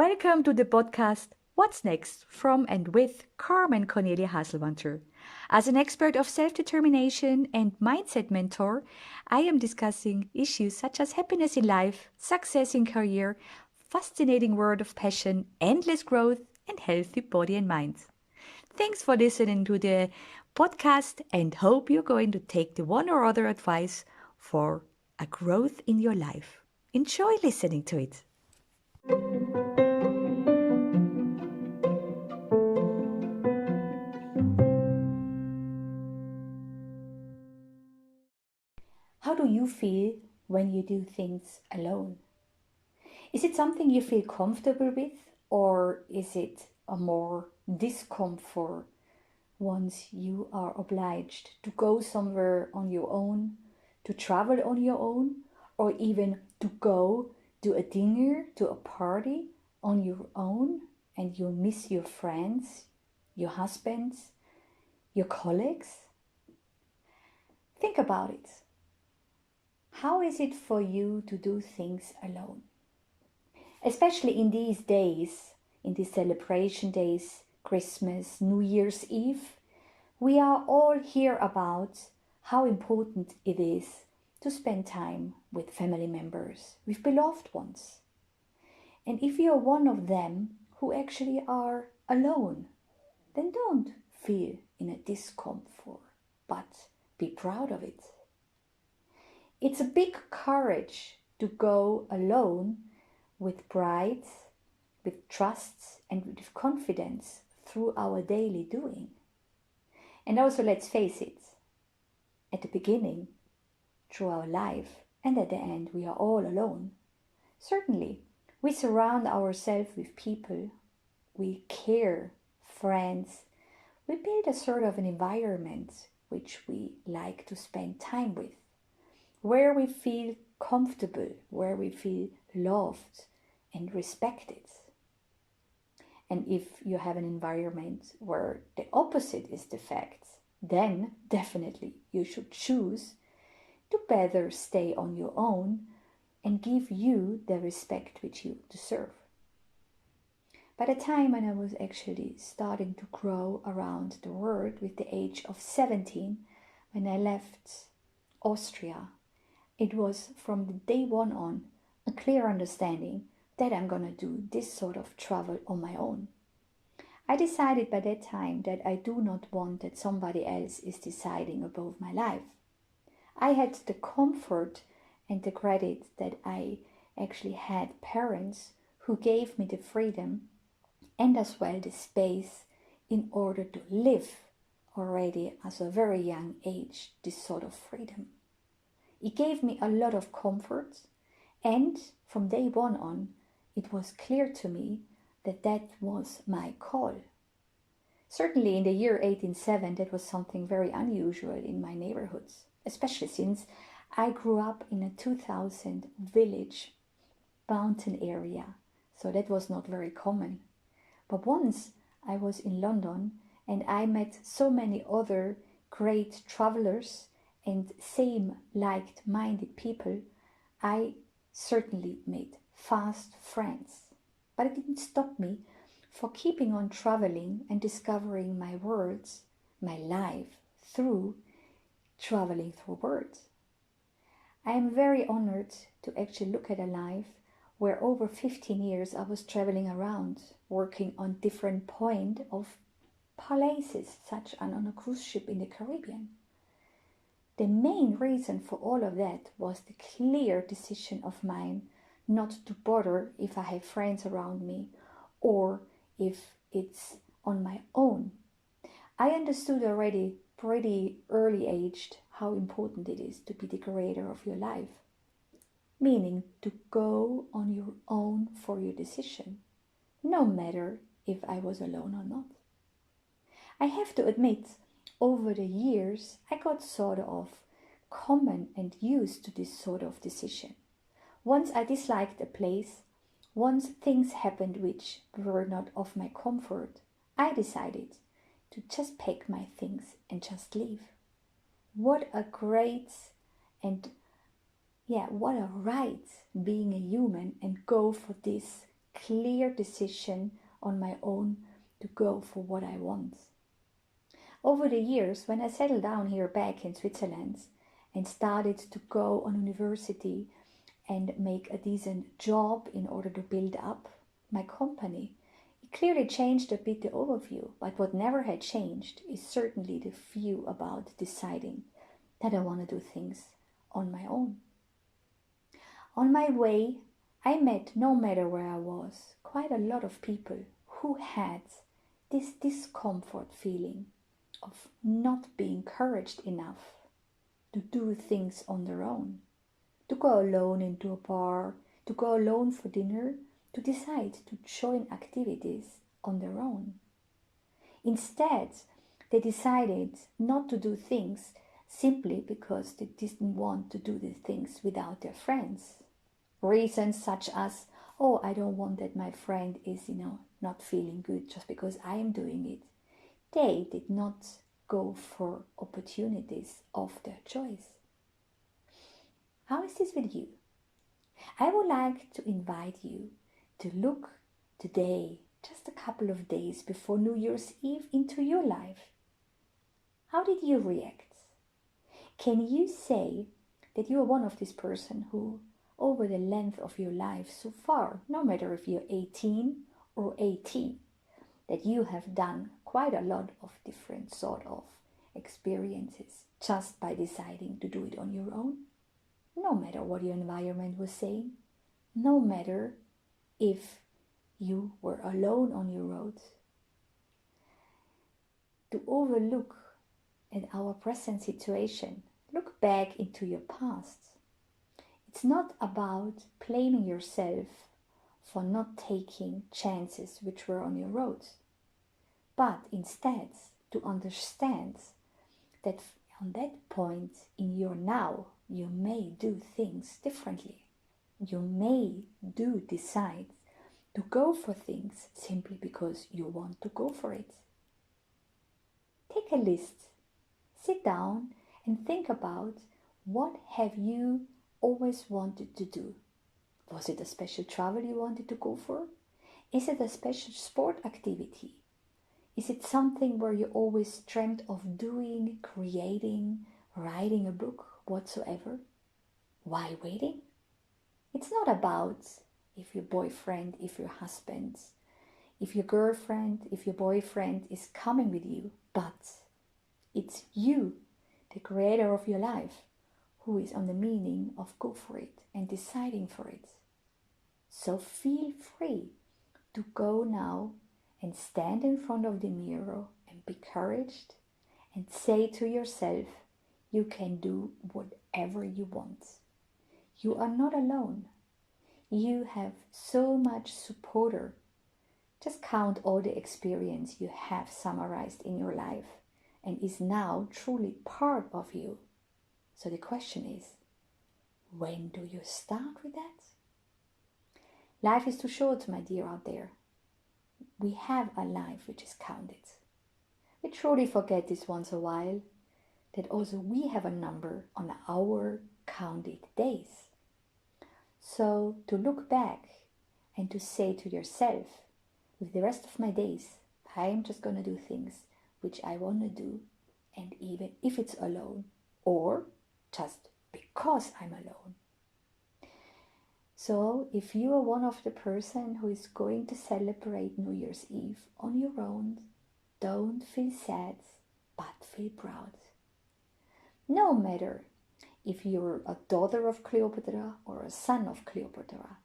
Welcome to the podcast What's Next from and with Carmen Cornelia Haselwanter. As an expert of self-determination and mindset mentor, I am discussing issues such as happiness in life, success in career, fascinating world of passion, endless growth, and healthy body and mind. Thanks for listening to the podcast and hope you're going to take the one or other advice for a growth in your life. Enjoy listening to it. How do you feel when you do things alone? Is it something you feel comfortable with, or is it a more discomfort once you are obliged to go somewhere on your own, to travel on your own, or even to go to a dinner, to a party on your own, and you miss your friends, your husbands, your colleagues? Think about it. How is it for you to do things alone? Especially in these days, in these celebration days, Christmas, New Year's Eve, we are all here about how important it is to spend time with family members, with beloved ones. And if you're one of them who actually are alone, then don't feel in a discomfort, but be proud of it. It's a big courage to go alone with pride, with trust, and with confidence through our daily doing. And also, let's face it, at the beginning, through our life, and at the end, we are all alone. Certainly, we surround ourselves with people, we care, friends, we build a sort of an environment which we like to spend time with, where we feel comfortable, where we feel loved and respected. And if you have an environment where the opposite is the fact, then definitely you should choose to better stay on your own and give you the respect which you deserve. By the time when I was actually starting to grow around the world with the age of 17, when I left Austria, it was from the day one on a clear understanding that I'm gonna do this sort of travel on my own. I decided by that time that I do not want that somebody else is deciding about my life. I had the comfort and the credit that I actually had parents who gave me the freedom and as well the space in order to live already as a very young age this sort of freedom. It gave me a lot of comfort, and from day one on, it was clear to me that that was my call. Certainly in the year 1807, that was something very unusual in my neighborhoods, especially since I grew up in a 2000 village mountain area, so that was not very common. But once I was in London and I met so many other great travelers and same like-minded people, I certainly made fast friends. But it didn't stop me for keeping on traveling and discovering my worlds, my life, through traveling through words. I am very honored to actually look at a life where over 15 years I was traveling around, working on different points of places, such as on a cruise ship in the Caribbean. The main reason for all of that was the clear decision of mine not to bother if I have friends around me or if it's on my own. I understood already pretty early aged how important it is to be the creator of your life, meaning to go on your own for your decision, no matter if I was alone or not. I have to admit, over the years, I got sort of common and used to this sort of decision. Once I disliked a place, once things happened which were not of my comfort, I decided to just pack my things and just leave. What a great and what a right being a human and go for this clear decision on my own to go for what I want. Over the years, when I settled down here back in Switzerland and started to go on university and make a decent job in order to build up my company, it clearly changed a bit the overview. But what never had changed is certainly the view about deciding that I want to do things on my own. On my way, I met, no matter where I was, quite a lot of people who had this discomfort feeling of not being encouraged enough to do things on their own, to go alone into a bar, to go alone for dinner, to decide to join activities on their own. Instead, they decided not to do things simply because they didn't want to do the things without their friends. Reasons such as, oh, I don't want that my friend is, not feeling good just because I am doing it. They did not go for opportunities of their choice. How is this with you? I would like to invite you to look today, just a couple of days before New Year's Eve, into your life. How did you react? Can you say that you are one of this person who, over the length of your life so far, no matter if you're 18 or 80, that you have done quite a lot of different sort of experiences just by deciding to do it on your own? No matter what your environment was saying, no matter if you were alone on your road. To overlook at our present situation, look back into your past. It's not about blaming yourself for not taking chances which were on your road, but instead to understand that on that point in your now, you may do things differently. You may decide to go for things simply because you want to go for it. Take a list, sit down and think about, what have you always wanted to do? Was it a special travel you wanted to go for? Is it a special sport activity? Is it something where you always dreamt of doing, creating, writing a book, whatsoever? Why waiting? It's not about if your boyfriend, if your husband, if your girlfriend, if your boyfriend is coming with you, but it's you, the creator of your life, who is on the meaning of go for it and deciding for it. So feel free to go now and stand in front of the mirror and be encouraged and say to yourself, you can do whatever you want. You are not alone. You have so much supporter. Just count all the experience you have summarized in your life and is now truly part of you. So the question is, when do you start with that? Life is too short, my dear out there. We have a life which is counted. We truly forget this once in a while, that also we have a number on our counted days. So to look back and to say to yourself, with the rest of my days, I am just going to do things which I want to do, and even if it's alone, or just because I'm alone. So if you are one of the person who is going to celebrate New Year's Eve on your own, don't feel sad, but feel proud. No matter if you're a daughter of Cleopatra or a son of Cleopatra,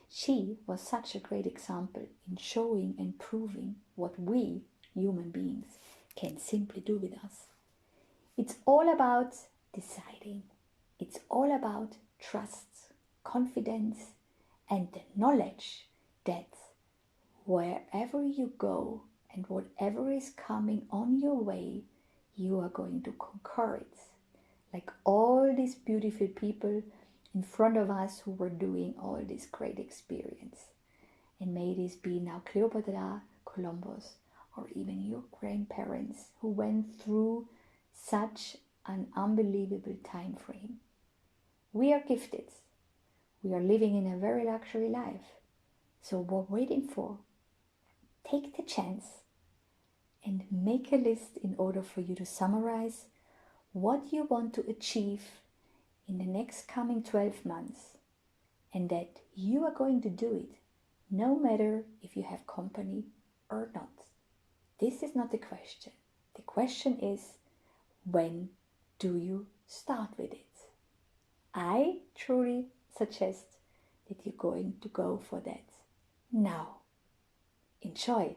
she was such a great example in showing and proving what we, human beings, can simply do with us. It's all about deciding. It's all about trust, confidence, and the knowledge that wherever you go and whatever is coming on your way, you are going to conquer it. Like all these beautiful people in front of us who were doing all this great experience. And may this be now Cleopatra, Columbus, or even your grandparents who went through such an unbelievable time frame. We are gifted. We are living in a very luxury life. So what waiting for? Take the chance and make a list in order for you to summarize what you want to achieve in the next coming 12 months, and that you are going to do it no matter if you have company or not. This is not the question. The question is, when do you start with it? I truly suggest that you're going to go for that now. Enjoy.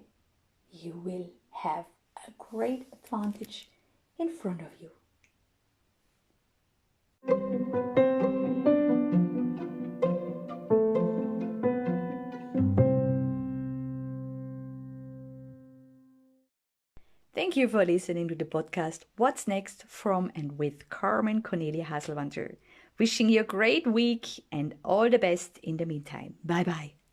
You will have a great advantage in front of you. Thank you for listening to the podcast What's Next from and with Carmen Cornelia Haselwanter. Wishing you a great week and all the best in the meantime. Bye bye.